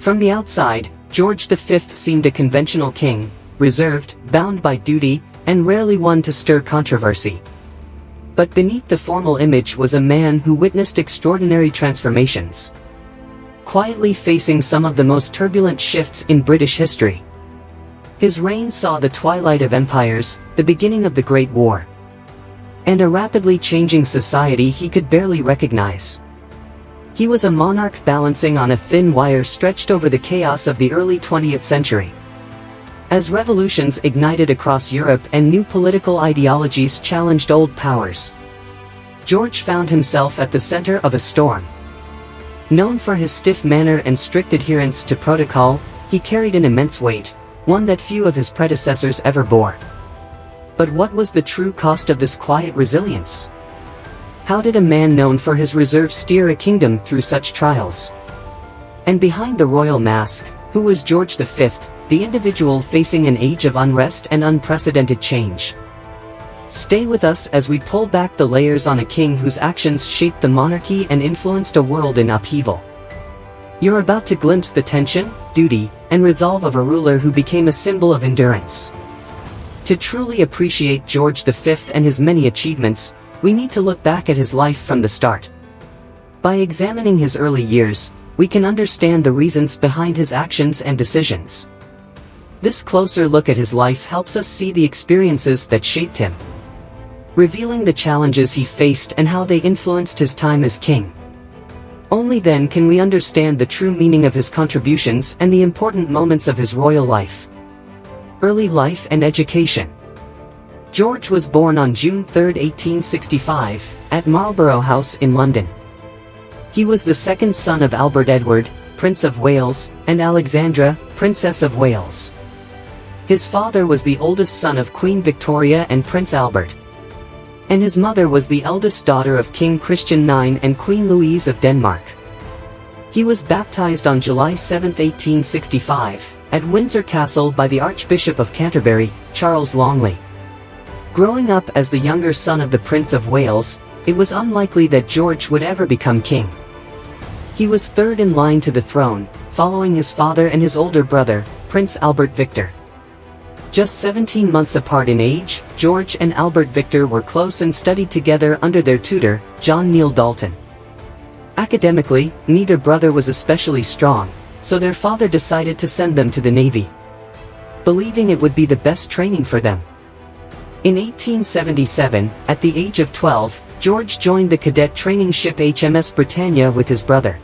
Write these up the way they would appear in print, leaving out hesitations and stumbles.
From the outside, George V seemed a conventional king, reserved, bound by duty, and rarely one to stir controversy. But beneath the formal image was a man who witnessed extraordinary transformations, quietly facing some of the most turbulent shifts in British history. His reign saw the twilight of empires, the beginning of the Great War, and a rapidly changing society he could barely recognize. He was a monarch balancing on a thin wire stretched over the chaos of the early 20th century. As revolutions ignited across Europe and new political ideologies challenged old powers, George found himself at the center of a storm. Known for his stiff manner and strict adherence to protocol, he carried an immense weight, one that few of his predecessors ever bore. But what was the true cost of this quiet resilience? How did a man known for his reserve steer a kingdom through such trials? And behind the royal mask, who was George V, the individual facing an age of unrest and unprecedented change? Stay with us as we pull back the layers on a king whose actions shaped the monarchy and influenced a world in upheaval. You're about to glimpse the tension, duty, and resolve of a ruler who became a symbol of endurance. To truly appreciate George V and his many achievements, we need to look back at his life from the start. By examining his early years, we can understand the reasons behind his actions and decisions. This closer look at his life helps us see the experiences that shaped him, revealing the challenges he faced and how they influenced his time as king. Only then can we understand the true meaning of his contributions and the important moments of his royal life. Early life and education. George was born on June 3, 1865, at Marlborough House in London. He was the second son of Albert Edward, Prince of Wales, and Alexandra, Princess of Wales. His father was the oldest son of Queen Victoria and Prince Albert, and his mother was the eldest daughter of King Christian IX and Queen Louise of Denmark. He was baptized on July 7, 1865, at Windsor Castle by the Archbishop of Canterbury, Charles Longley. Growing up as the younger son of the Prince of Wales, it was unlikely that George would ever become king. He was third in line to the throne, following his father and his older brother, Prince Albert Victor. Just 17 months apart in age, George and Albert Victor were close and studied together under their tutor, John Neil Dalton. Academically, neither brother was especially strong, so their father decided to send them to the Navy, believing it would be the best training for them. In 1877, at the age of 12, George joined the cadet training ship HMS Britannia with his brother.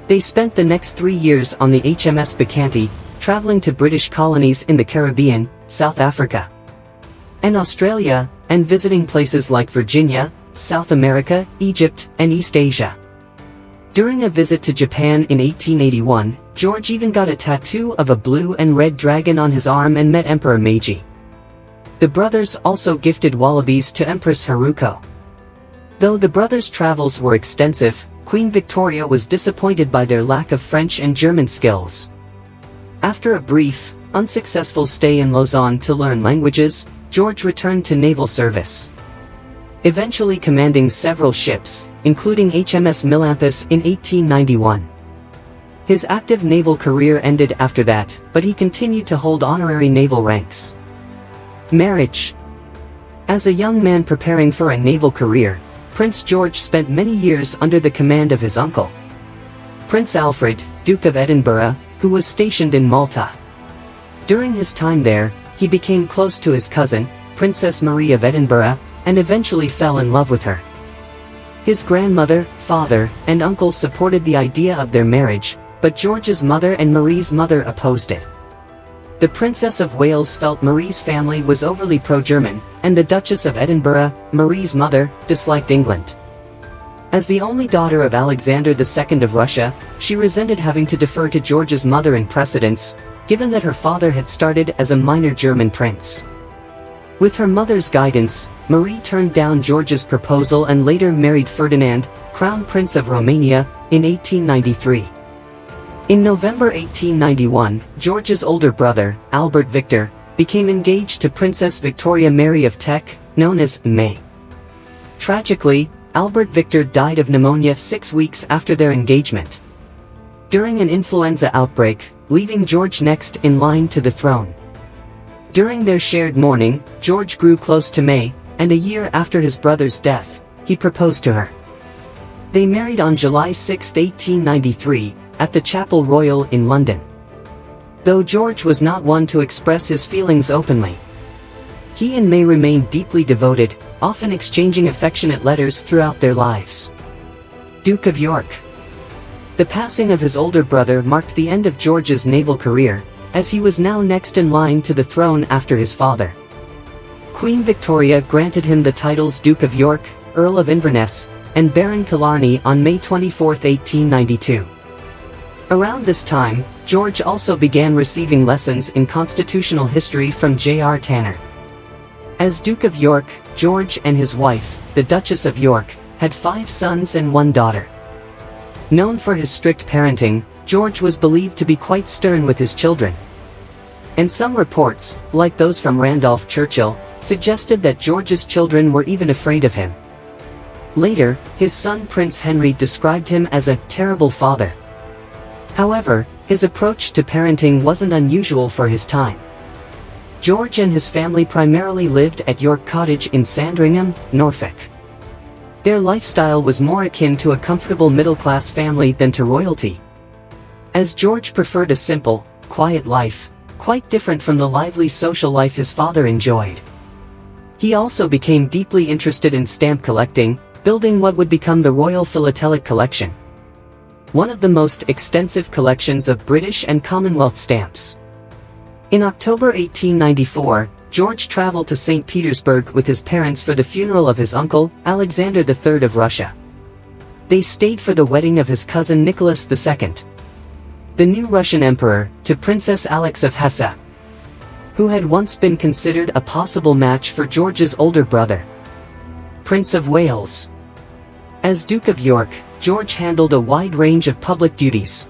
They spent the next 3 years on the HMS Bacchante, traveling to British colonies in the Caribbean, South Africa, and Australia, and visiting places like Virginia, South America, Egypt, and East Asia. During a visit to Japan in 1881, George even got a tattoo of a blue and red dragon on his arm and met Emperor Meiji. The brothers also gifted wallabies to Empress Haruko. Though the brothers' travels were extensive, Queen Victoria was disappointed by their lack of French and German skills. After a brief, unsuccessful stay in Lausanne to learn languages, George returned to naval service, eventually commanding several ships, including HMS Melampus in 1891. His active naval career ended after that, but he continued to hold honorary naval ranks. Marriage. As a young man preparing for a naval career, Prince George spent many years under the command of his uncle, Prince Alfred, Duke of Edinburgh, who was stationed in Malta. During his time there, he became close to his cousin, Princess Marie of Edinburgh, and eventually fell in love with her. His grandmother, father, and uncle supported the idea of their marriage, but George's mother and Marie's mother opposed it. The Princess of Wales felt Marie's family was overly pro-German, and the Duchess of Edinburgh, Marie's mother, disliked England. As the only daughter of Alexander II of Russia, she resented having to defer to George's mother in precedence, given that her father had started as a minor German prince. With her mother's guidance, Marie turned down George's proposal and later married Ferdinand, Crown Prince of Romania, in 1893. In November 1891, George's older brother, Albert Victor, became engaged to Princess Victoria Mary of Teck, known as May. Tragically, Albert Victor died of pneumonia 6 weeks after their engagement. during an influenza outbreak, leaving George next in line to the throne. During their shared mourning, George grew close to May, and a year after his brother's death, he proposed to her. They married on July 6, 1893, at the Chapel Royal in London. Though George was not one to express his feelings openly, he and May remained deeply devoted, often exchanging affectionate letters throughout their lives. Duke of York. The passing of his older brother marked the end of George's naval career, as he was now next in line to the throne after his father. Queen Victoria granted him the titles Duke of York, Earl of Inverness, and Baron Killarney on May 24, 1892. Around this time, George also began receiving lessons in constitutional history from J.R. Tanner. As Duke of York, George and his wife, the Duchess of York, had 5 sons and 1 daughter. Known for his strict parenting, George was believed to be quite stern with his children. And some reports, like those from Randolph Churchill, suggested that George's children were even afraid of him. Later, his son Prince Henry described him as a terrible father. However, his approach to parenting wasn't unusual for his time. George and his family primarily lived at York Cottage in Sandringham, Norfolk. Their lifestyle was more akin to a comfortable middle-class family than to royalty. As George preferred a simple, quiet life, quite different from the lively social life his father enjoyed. He also became deeply interested in stamp collecting, building what would become the Royal Philatelic Collection, one of the most extensive collections of British and Commonwealth stamps. In October 1894, George traveled to St. Petersburg with his parents for the funeral of his uncle, Alexander III of Russia. They stayed for the wedding of his cousin Nicholas II, the new Russian emperor, to Princess Alix of Hesse, who had once been considered a possible match for George's older brother, Prince of Wales. As Duke of York, George handled a wide range of public duties.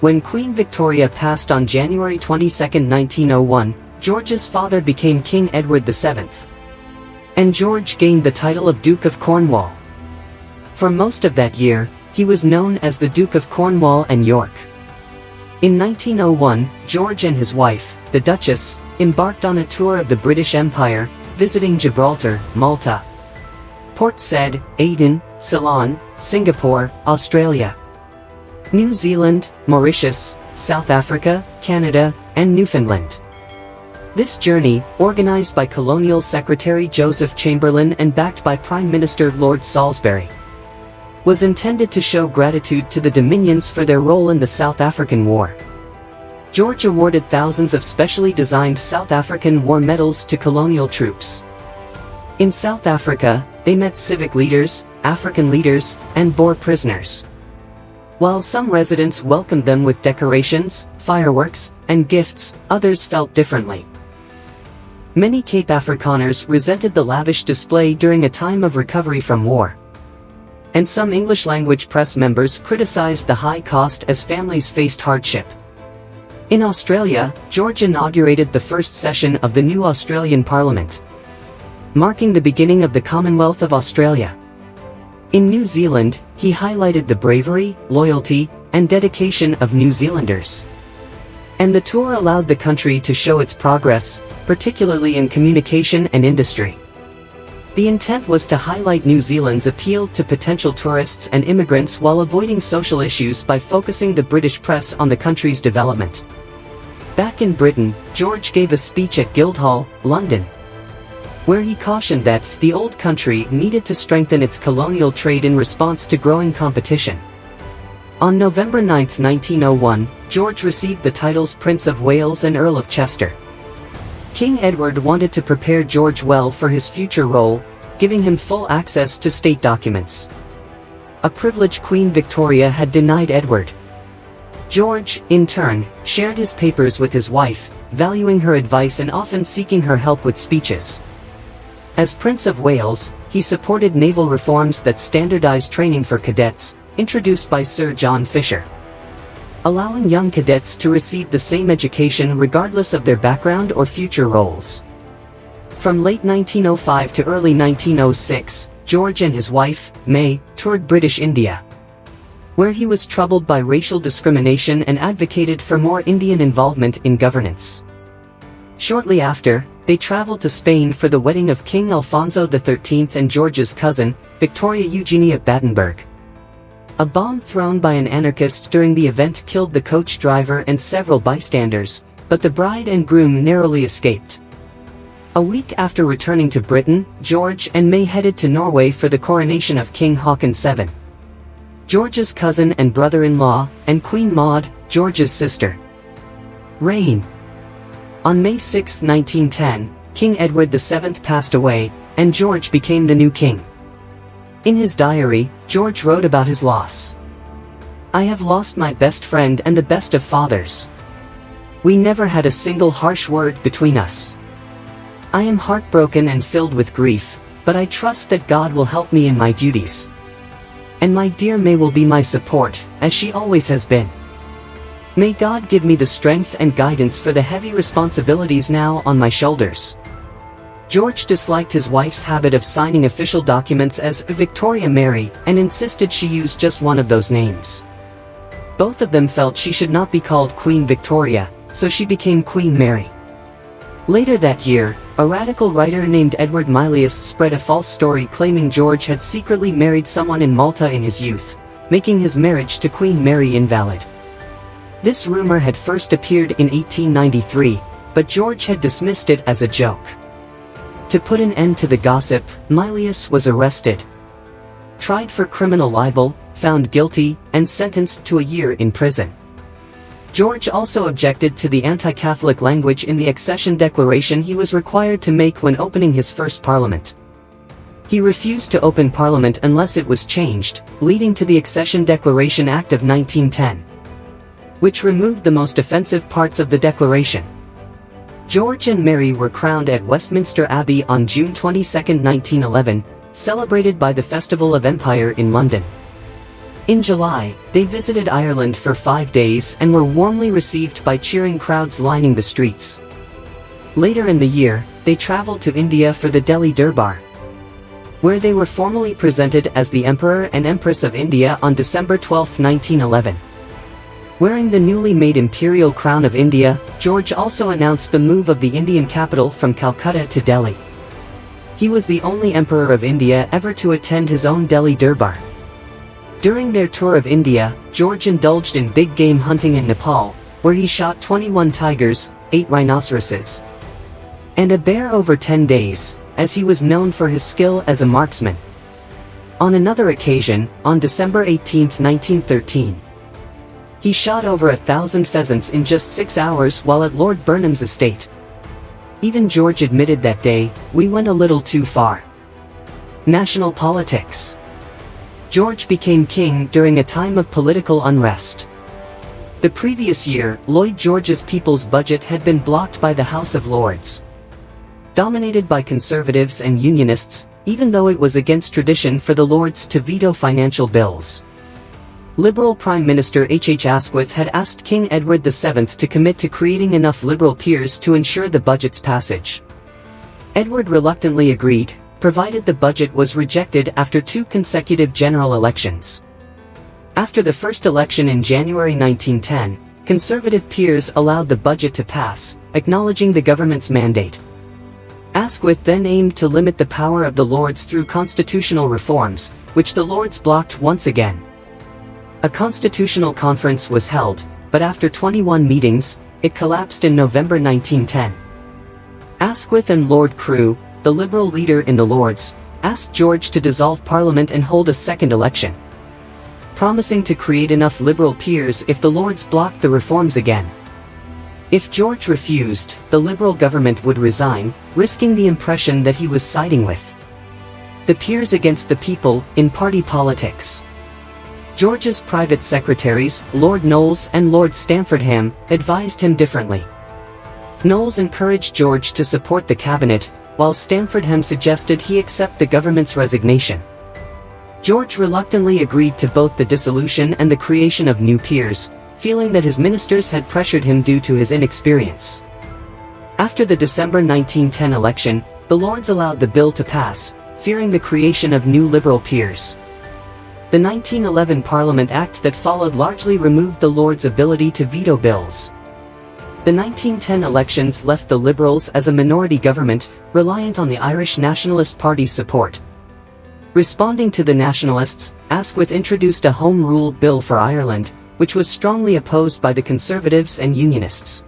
When Queen Victoria passed on January 22, 1901, George's father became King Edward VII, and George gained the title of Duke of Cornwall. For most of that year, he was known as the Duke of Cornwall and York. In 1901, George and his wife, the Duchess, embarked on a tour of the British Empire, visiting Gibraltar, Malta, Port Said, Aden, Ceylon, Singapore, Australia, New Zealand, Mauritius, South Africa, Canada, and Newfoundland. This journey, organized by Colonial Secretary Joseph Chamberlain and backed by Prime Minister Lord Salisbury, was intended to show gratitude to the Dominions for their role in the South African War. George awarded thousands of specially designed South African war medals to colonial troops. In South Africa, they met civic leaders, African leaders, and Boer prisoners. While some residents welcomed them with decorations, fireworks, and gifts, others felt differently. Many Cape Afrikaners resented the lavish display during a time of recovery from war. And some English-language press members criticized the high cost as families faced hardship. In Australia, George inaugurated the first session of the new Australian Parliament, marking the beginning of the Commonwealth of Australia. In New Zealand, he highlighted the bravery, loyalty, and dedication of New Zealanders. And the tour allowed the country to show its progress, particularly in communication and industry. The intent was to highlight New Zealand's appeal to potential tourists and immigrants while avoiding social issues by focusing the British press on the country's development. Back in Britain, George gave a speech at Guildhall, London, where he cautioned that the old country needed to strengthen its colonial trade in response to growing competition. On November 9, 1901, George received the titles Prince of Wales and Earl of Chester. King Edward wanted to prepare George well for his future role, giving him full access to state documents, a privilege Queen Victoria had denied Edward. George, in turn, shared his papers with his wife, valuing her advice and often seeking her help with speeches. As Prince of Wales, he supported naval reforms that standardized training for cadets, introduced by Sir John Fisher, allowing young cadets to receive the same education regardless of their background or future roles. From late 1905 to early 1906, George and his wife, May, toured British India. where he was troubled by racial discrimination and advocated for more Indian involvement in governance. Shortly after, they traveled to Spain for the wedding of King Alfonso XIII and George's cousin, Victoria Eugenia Battenberg. A bomb thrown by an anarchist during the event killed the coach driver and several bystanders, but the bride and groom narrowly escaped. A week after returning to Britain, George and May headed to Norway for the coronation of King Haakon VII, George's cousin and brother-in-law, and Queen Maud, George's sister. Reign. On May 6, 1910, King Edward VII passed away, and George became the new king. In his diary, George wrote about his loss. "I have lost my best friend and the best of fathers. We never had a single harsh word between us. I am heartbroken and filled with grief, but I trust that God will help me in my duties. And my dear May will be my support, as she always has been. May God give me the strength and guidance for the heavy responsibilities now on my shoulders." George disliked his wife's habit of signing official documents as Victoria Mary and insisted she use just one of those names. Both of them felt she should not be called Queen Victoria, so she became Queen Mary. Later that year, a radical writer named Edward Milius spread a false story claiming George had secretly married someone in Malta in his youth, making his marriage to Queen Mary invalid. This rumor had first appeared in 1893, but George had dismissed it as a joke. To put an end to the gossip, Milius was arrested, tried for criminal libel, found guilty, and sentenced to a year in prison. George also objected to the anti-Catholic language in the accession declaration he was required to make when opening his first parliament. He refused to open parliament unless it was changed, leading to the Accession Declaration Act of 1910, which removed the most offensive parts of the declaration. George and Mary were crowned at Westminster Abbey on June 22, 1911, celebrated by the Festival of Empire in London. In July, they visited Ireland for 5 days and were warmly received by cheering crowds lining the streets. Later in the year, they traveled to India for the Delhi Durbar, where they were formally presented as the Emperor and Empress of India on December 12, 1911. Wearing the newly made imperial crown of India, George also announced the move of the Indian capital from Calcutta to Delhi. He was the only emperor of India ever to attend his own Delhi Durbar. During their tour of India, George indulged in big game hunting in Nepal, where he shot 21 tigers, 8 rhinoceroses, and a bear over 10 days, as he was known for his skill as a marksman. On another occasion, on December 18, 1913, he shot over 1,000 pheasants in just 6 hours while at Lord Burnham's estate. Even George admitted that day, "We went a little too far." National politics. George became king during a time of political unrest. The previous year, Lloyd George's People's Budget had been blocked by the House of Lords, dominated by conservatives and unionists, even though it was against tradition for the Lords to veto financial bills. Liberal Prime Minister H. Asquith had asked King Edward VII to commit to creating enough Liberal peers to ensure the budget's passage. Edward reluctantly agreed, provided the budget was rejected after 2 consecutive general elections. After the first election in January 1910, Conservative peers allowed the budget to pass, acknowledging the government's mandate. Asquith then aimed to limit the power of the Lords through constitutional reforms, which the Lords blocked once again. A constitutional conference was held, but after 21 meetings, it collapsed in November 1910. Asquith and Lord Crewe, the Liberal leader in the Lords, asked George to dissolve Parliament and hold a second election, promising to create enough Liberal peers if the Lords blocked the reforms again. If George refused, the Liberal government would resign, risking the impression that he was siding with the peers against the people in party politics. George's private secretaries, Lord Knowles and Lord Stamfordham, advised him differently. Knowles encouraged George to support the cabinet, while Stamfordham suggested he accept the government's resignation. George reluctantly agreed to both the dissolution and the creation of new peers, feeling that his ministers had pressured him due to his inexperience. After the December 1910 election, the Lords allowed the bill to pass, fearing the creation of new Liberal peers. The 1911 Parliament Act that followed largely removed the Lords' ability to veto bills. The 1910 elections left the Liberals as a minority government, reliant on the Irish Nationalist Party's support. Responding to the Nationalists, Asquith introduced a Home Rule Bill for Ireland, which was strongly opposed by the Conservatives and Unionists.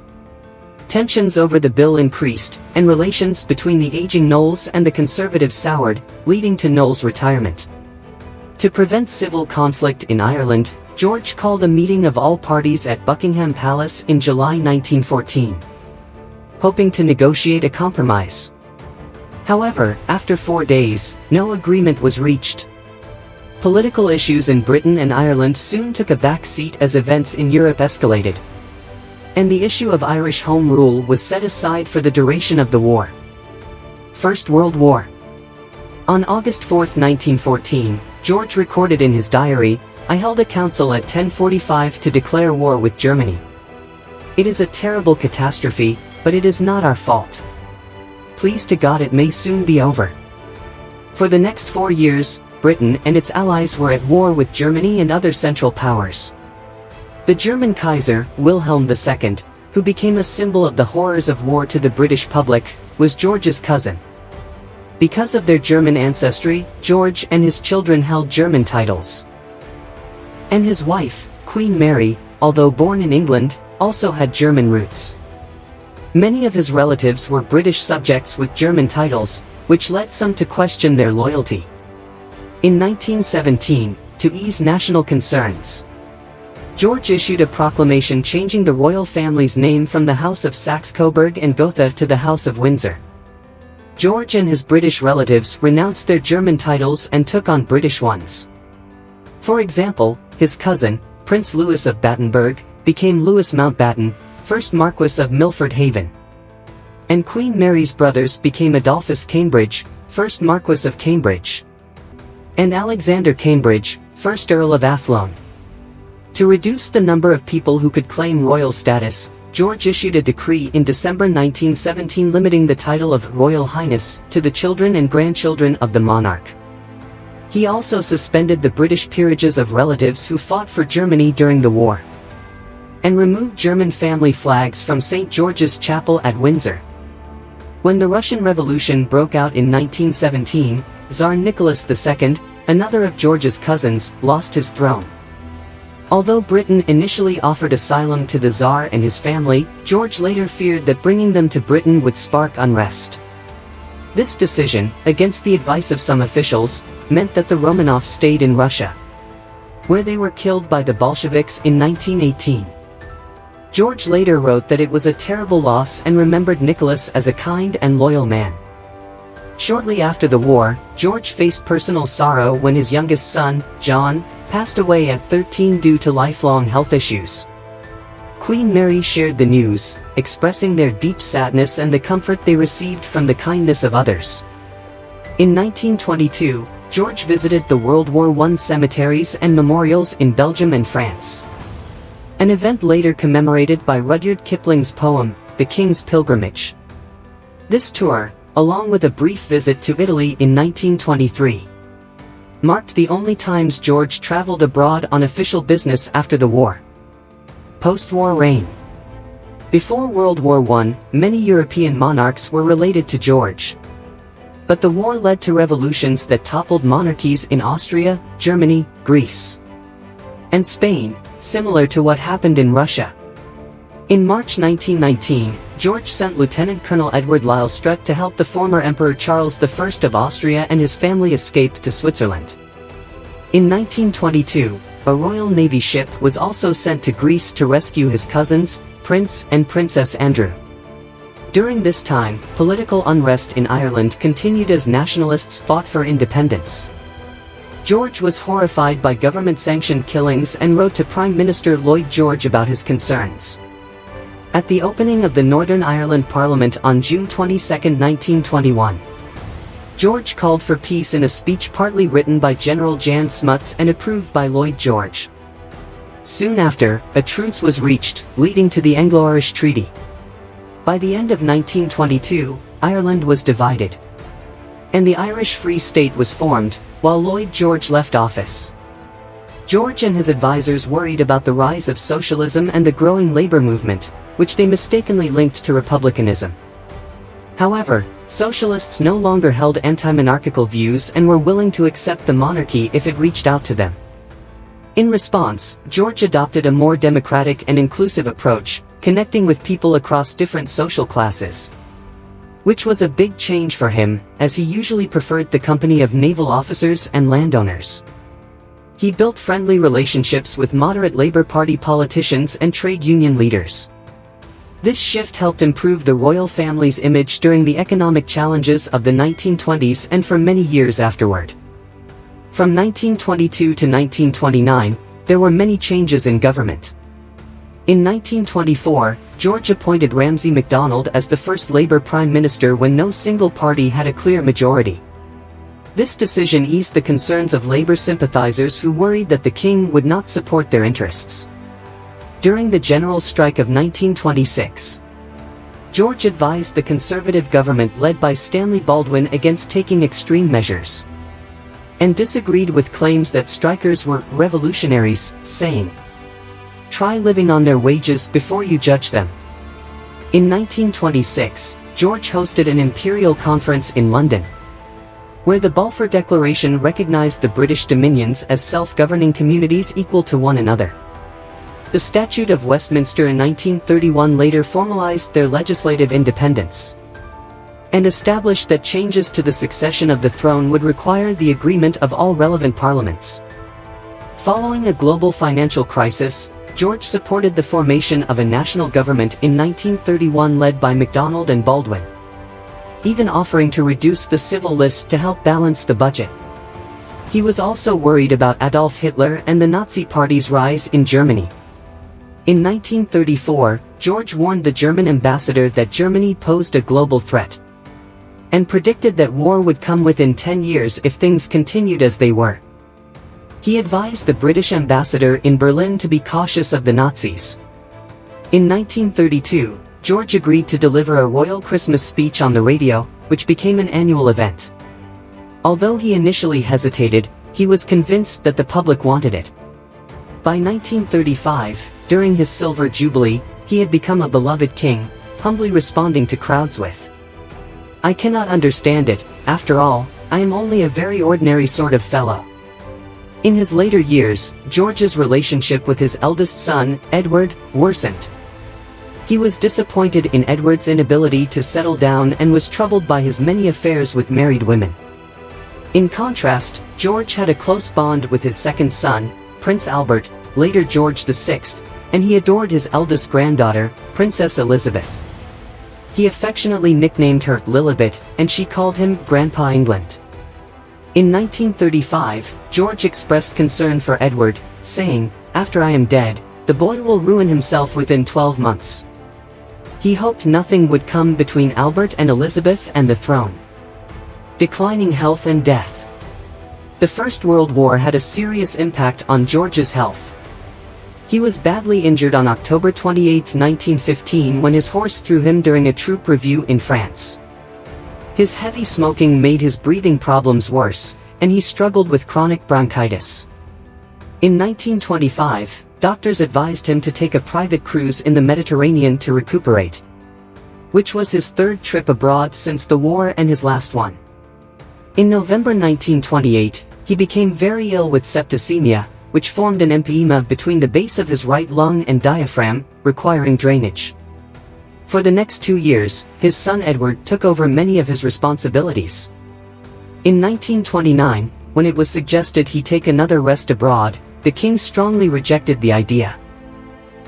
Tensions over the bill increased, and relations between the aging Knowles and the Conservatives soured, leading to Knowles' retirement. To prevent civil conflict in Ireland, George called a meeting of all parties at Buckingham Palace in July 1914, hoping to negotiate a compromise. However, after 4 days, no agreement was reached. Political issues in Britain and Ireland soon took a back seat as events in Europe escalated, and the issue of Irish Home Rule was set aside for the duration of the war. First World War. On August 4, 1914, George recorded in his diary, "I held a council at 10:45 to declare war with Germany. It is a terrible catastrophe, but it is not our fault. Please to God it may soon be over." For the next 4 years, Britain and its allies were at war with Germany and other Central Powers. The German Kaiser, Wilhelm II, who became a symbol of the horrors of war to the British public, was George's cousin. Because of their German ancestry, George and his children held German titles. And his wife, Queen Mary, although born in England, also had German roots. Many of his relatives were British subjects with German titles, which led some to question their loyalty. In 1917, to ease national concerns, George issued a proclamation changing the royal family's name from the House of Saxe-Coburg and Gotha to the House of Windsor. George and his British relatives renounced their German titles and took on British ones. For example, his cousin, Prince Louis of Battenberg, became Louis Mountbatten, 1st Marquess of Milford Haven. And Queen Mary's brothers became Adolphus Cambridge, 1st Marquess of Cambridge, and Alexander Cambridge, 1st Earl of Athlone. To reduce the number of people who could claim royal status, George issued a decree in December 1917 limiting the title of Royal Highness to the children and grandchildren of the monarch. He also suspended the British peerages of relatives who fought for Germany during the war, and removed German family flags from St. George's Chapel at Windsor. When the Russian Revolution broke out in 1917, Tsar Nicholas II, another of George's cousins, lost his throne. Although Britain initially offered asylum to the Tsar and his family, George later feared that bringing them to Britain would spark unrest. This decision, against the advice of some officials, meant that the Romanovs stayed in Russia, where they were killed by the Bolsheviks in 1918. George later wrote that it was a terrible loss and remembered Nicholas as a kind and loyal man. Shortly after the war, George faced personal sorrow when his youngest son, John, passed away at 13 due to lifelong health issues. Queen Mary shared the news, expressing their deep sadness and the comfort they received from the kindness of others. In 1922, George visited the World War I cemeteries and memorials in Belgium and France, an event later commemorated by Rudyard Kipling's poem, The King's Pilgrimage. This tour, along with a brief visit to Italy in 1923, marked the only times George traveled abroad on official business after the war. Post-war reign. Before World War I, many European monarchs were related to George. But the war led to revolutions that toppled monarchies in Austria, Germany, Greece, and Spain, similar to what happened in Russia. In March 1919, George sent Lieutenant Colonel Edward Lisle Strutt to help the former Emperor Charles I of Austria and his family escape to Switzerland. In 1922, a Royal Navy ship was also sent to Greece to rescue his cousins, Prince and Princess Andrew. During this time, political unrest in Ireland continued as nationalists fought for independence. George was horrified by government-sanctioned killings and wrote to Prime Minister Lloyd George about his concerns. At the opening of the Northern Ireland Parliament on June 22, 1921, George called for peace in a speech partly written by General Jan Smuts and approved by Lloyd George. Soon after, a truce was reached, leading to the Anglo-Irish Treaty. By the end of 1922, Ireland was divided, and the Irish Free State was formed, while Lloyd George left office. George and his advisors worried about the rise of socialism and the growing labor movement, which they mistakenly linked to republicanism. However, socialists no longer held anti-monarchical views and were willing to accept the monarchy if it reached out to them. In response, George adopted a more democratic and inclusive approach, connecting with people across different social classes. Which was a big change for him, as he usually preferred the company of naval officers and landowners. He built friendly relationships with moderate Labour Party politicians and trade union leaders. This shift helped improve the royal family's image during the economic challenges of the 1920s and for many years afterward. From 1922 to 1929, there were many changes in government. In 1924, George appointed Ramsay MacDonald as the first Labour Prime Minister when no single party had a clear majority. This decision eased the concerns of Labour sympathisers who worried that the king would not support their interests. During the general strike of 1926, George advised the Conservative government led by Stanley Baldwin against taking extreme measures, and disagreed with claims that strikers were revolutionaries, saying, "Try living on their wages before you judge them." In 1926, George hosted an imperial conference in London, where the Balfour Declaration recognized the British dominions as self-governing communities equal to one another. The Statute of Westminster in 1931 later formalized their legislative independence, and established that changes to the succession of the throne would require the agreement of all relevant parliaments. Following a global financial crisis, George supported the formation of a national government in 1931 led by MacDonald and Baldwin, even offering to reduce the civil list to help balance the budget. He was also worried about Adolf Hitler and the Nazi Party's rise in Germany. In 1934, George warned the German ambassador that Germany posed a global threat, and predicted that war would come within 10 years if things continued as they were. He advised the British ambassador in Berlin to be cautious of the Nazis. In 1932, George agreed to deliver a royal Christmas speech on the radio, which became an annual event. Although he initially hesitated, he was convinced that the public wanted it. By 1935, during his Silver Jubilee, he had become a beloved king, humbly responding to crowds with, "I cannot understand it, after all, I am only a very ordinary sort of fellow." In his later years, George's relationship with his eldest son, Edward, worsened. He was disappointed in Edward's inability to settle down and was troubled by his many affairs with married women. In contrast, George had a close bond with his second son, Prince Albert, later George VI, and he adored his eldest granddaughter, Princess Elizabeth. He affectionately nicknamed her Lilibet, and she called him Grandpa England. In 1935, George expressed concern for Edward, saying, "After I am dead, the boy will ruin himself within 12 months." He hoped nothing would come between Albert and Elizabeth and the throne. Declining health and death. The First World War had a serious impact on George's health. He was badly injured on October 28, 1915 when his horse threw him during a troop review in France. His heavy smoking made his breathing problems worse, and he struggled with chronic bronchitis. In 1925, doctors advised him to take a private cruise in the Mediterranean to recuperate, which was his third trip abroad since the war and his last one. In November 1928, he became very ill with septicemia, which formed an empyema between the base of his right lung and diaphragm, requiring drainage. For the next 2 years, his son Edward took over many of his responsibilities. In 1929, when it was suggested he take another rest abroad, the king strongly rejected the idea.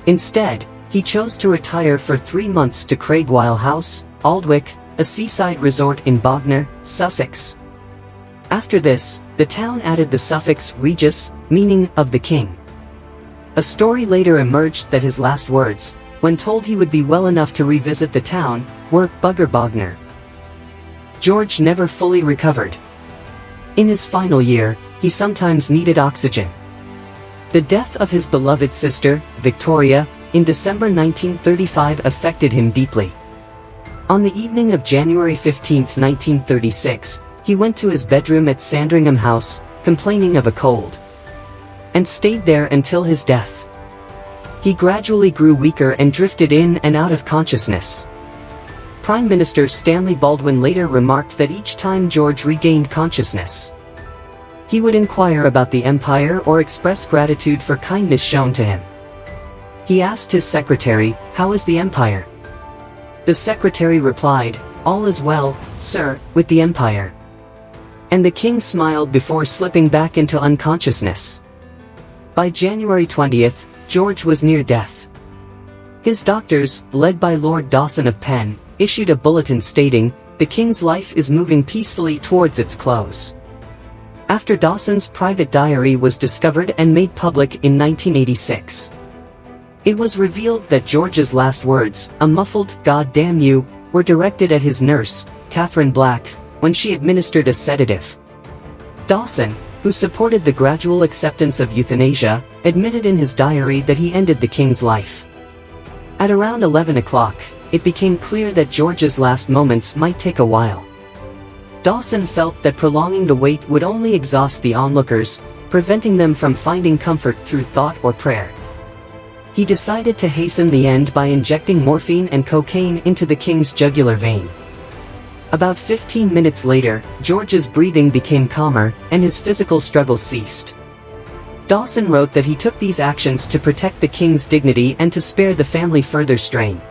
Instead, he chose to retire for 3 months to Craighwile House, Aldwick, a seaside resort in Bognor, Sussex. After this, the town added the suffix Regus, meaning of the king. A story later emerged that his last words, when told he would be well enough to revisit the town, were Bugger Bognor. George never fully recovered. In his final year, he sometimes needed oxygen. The death of his beloved sister, Victoria, in December 1935 affected him deeply. On the evening of January 15, 1936, he went to his bedroom at Sandringham House, complaining of a cold. and stayed there until his death. He gradually grew weaker and drifted in and out of consciousness. Prime Minister Stanley Baldwin later remarked that each time George regained consciousness, he would inquire about the empire or express gratitude for kindness shown to him. He asked his secretary, "How is the empire?" The secretary replied, "All is well, sir, with the empire." And the king smiled before slipping back into unconsciousness. By January 20th, George was near death. His doctors, led by Lord Dawson of Penn, issued a bulletin stating, "The king's life is moving peacefully towards its close." After Dawson's private diary was discovered and made public in 1986, it was revealed that George's last words, a muffled "God damn you," were directed at his nurse, Catherine Black, when she administered a sedative. Dawson, who supported the gradual acceptance of euthanasia, admitted in his diary that he ended the king's life. At around 11 o'clock, it became clear that George's last moments might take a while. Dawson felt that prolonging the wait would only exhaust the onlookers, preventing them from finding comfort through thought or prayer. He decided to hasten the end by injecting morphine and cocaine into the king's jugular vein. About 15 minutes later, George's breathing became calmer, and his physical struggles ceased. Dawson wrote that he took these actions to protect the king's dignity and to spare the family further strain.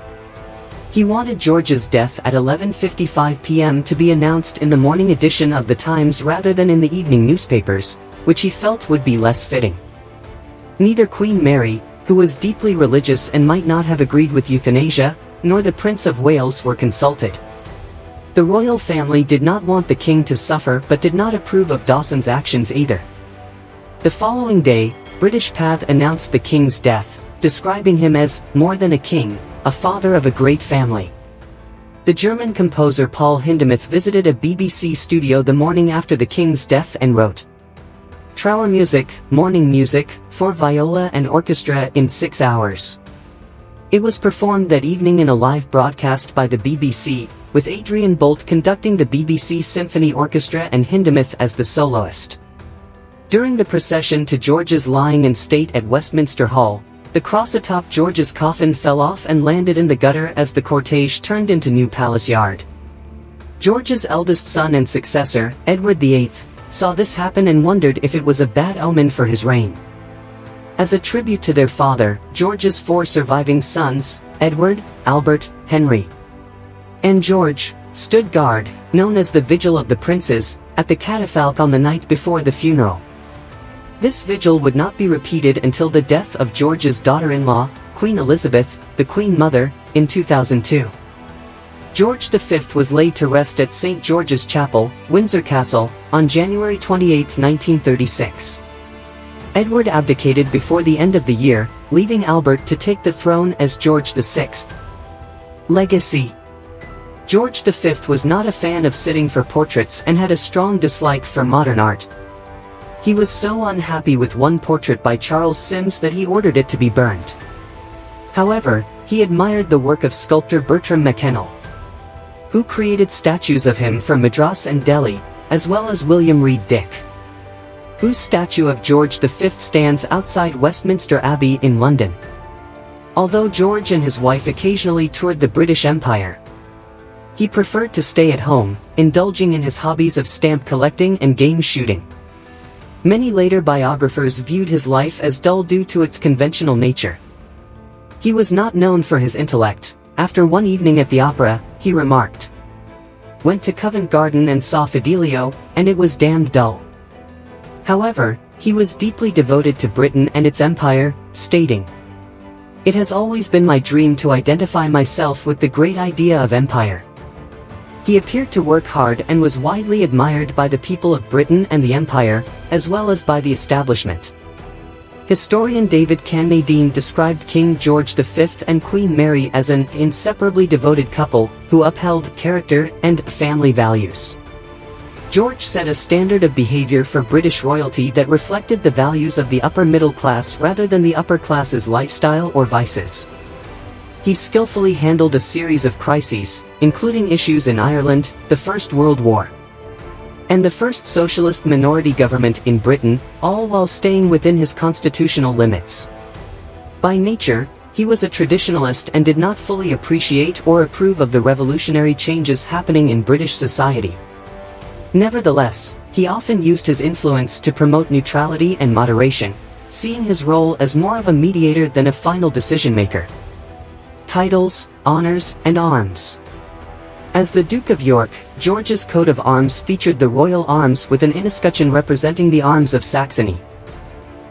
He wanted George's death at 11:55 p.m. to be announced in the morning edition of the Times rather than in the evening newspapers, which he felt would be less fitting. Neither Queen Mary, who was deeply religious and might not have agreed with euthanasia, nor the Prince of Wales were consulted. The royal family did not want the king to suffer but did not approve of Dawson's actions either. The following day, British Path announced the king's death, describing him as more than a king, a father of a great family. The German composer Paul Hindemith visited a BBC studio the morning after the king's death and wrote Trauermusik, mourning music, for viola and orchestra in 6 hours. It was performed that evening in a live broadcast by the BBC, with Adrian Boult conducting the BBC Symphony Orchestra and Hindemith as the soloist. During the procession to George's lying in state at Westminster Hall, the cross atop George's coffin fell off and landed in the gutter as the cortege turned into New Palace Yard. George's eldest son and successor, Edward VIII, saw this happen and wondered if it was a bad omen for his reign. As a tribute to their father, George's 4 surviving sons, Edward, Albert, Henry, and George, stood guard, known as the Vigil of the Princes, at the catafalque on the night before the funeral. This vigil would not be repeated until the death of George's daughter-in-law, Queen Elizabeth, the Queen Mother, in 2002. George V was laid to rest at St. George's Chapel, Windsor Castle, on January 28, 1936. Edward abdicated before the end of the year, leaving Albert to take the throne as George VI. Legacy. George V was not a fan of sitting for portraits and had a strong dislike for modern art. He was so unhappy with one portrait by Charles Sims that he ordered it to be burned. However, he admired the work of sculptor Bertram McKennell, who created statues of him for Madras and Delhi, as well as William Reed Dick, whose statue of George V stands outside Westminster Abbey in London. Although George and his wife occasionally toured the British Empire, he preferred to stay at home, indulging in his hobbies of stamp collecting and game shooting. Many later biographers viewed his life as dull due to its conventional nature. He was not known for his intellect. After one evening at the opera, he remarked, "Went to Covent Garden and saw Fidelio, and it was damned dull." However, he was deeply devoted to Britain and its empire, stating, "It has always been my dream to identify myself with the great idea of empire." He appeared to work hard and was widely admired by the people of Britain and the Empire, as well as by the establishment. Historian David Carnadine described King George V and Queen Mary as an inseparably devoted couple who upheld character and family values. George set a standard of behavior for British royalty that reflected the values of the upper middle class rather than the upper class's lifestyle or vices. He skillfully handled a series of crises, including issues in Ireland, the First World War, and the first socialist minority government in Britain, all while staying within his constitutional limits. By nature, he was a traditionalist and did not fully appreciate or approve of the revolutionary changes happening in British society. Nevertheless, he often used his influence to promote neutrality and moderation, seeing his role as more of a mediator than a final decision-maker. Titles, honors, and arms. As the Duke of York, George's coat of arms featured the royal arms with an escutcheon representing the arms of Saxony.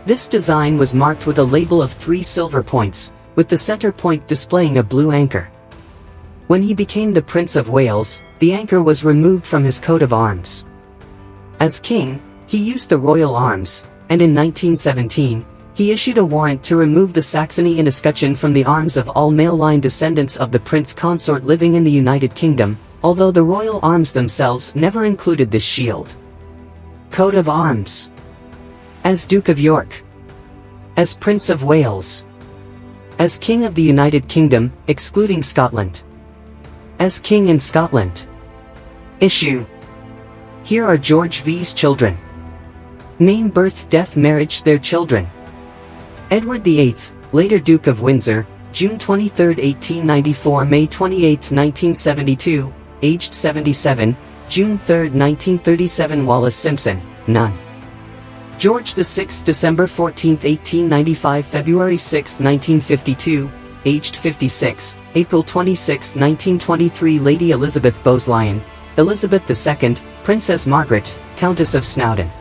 This design was marked with a label of 3 silver points, with the center point displaying a blue anchor. When he became the Prince of Wales, the anchor was removed from his coat of arms. As king, he used the royal arms, and in 1917, he issued a warrant to remove the Saxony escutcheon from the arms of all male line descendants of the prince consort living in the United Kingdom, although the royal arms themselves never included this shield. Coat of arms. As Duke of York. As Prince of Wales. As King of the United Kingdom, excluding Scotland. As King in Scotland. Issue. Here are George V's children. Name, birth, death, marriage, their children. Edward VIII, later Duke of Windsor, June 23, 1894 – May 28, 1972, aged 77, June 3, 1937 Wallace Simpson, none. George VI, December 14, 1895 – February 6, 1952, aged 56, April 26, 1923 Lady Elizabeth Bowes-Lyon, Elizabeth II, Princess Margaret, Countess of Snowdon.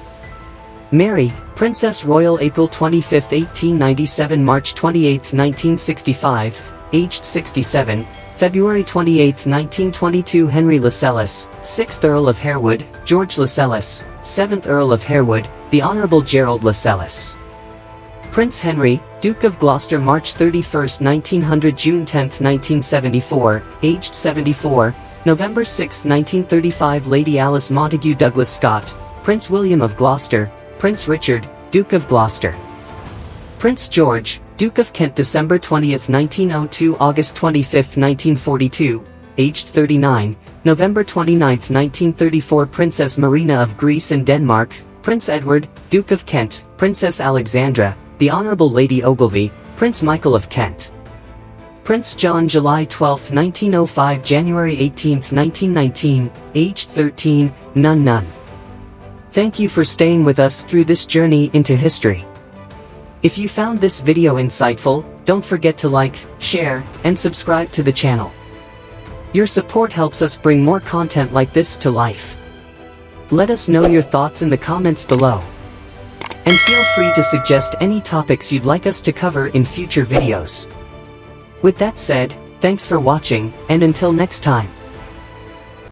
Mary, Princess Royal, April 25, 1897 – March 28, 1965, aged 67, February 28, 1922 Henry Lascelles, 6th Earl of Harewood, George Lascelles, 7th Earl of Harewood, the Honourable Gerald Lascelles. Prince Henry, Duke of Gloucester, March 31, 1900 – June 10, 1974, aged 74, November 6, 1935 Lady Alice Montagu Douglas Scott, Prince William of Gloucester, Prince Richard, Duke of Gloucester. Prince George, Duke of Kent, December 20, 1902 – August 25, 1942, aged 39, November 29, 1934 Princess Marina of Greece and Denmark, Prince Edward, Duke of Kent, Princess Alexandra, the Honourable Lady Ogilvy, Prince Michael of Kent. Prince John, July 12, 1905 – January 18, 1919, aged 13, none. Thank you for staying with us through this journey into history. If you found this video insightful, don't forget to like, share, and subscribe to the channel. Your support helps us bring more content like this to life. Let us know your thoughts in the comments below. And feel free to suggest any topics you'd like us to cover in future videos. With that said, thanks for watching, and until next time.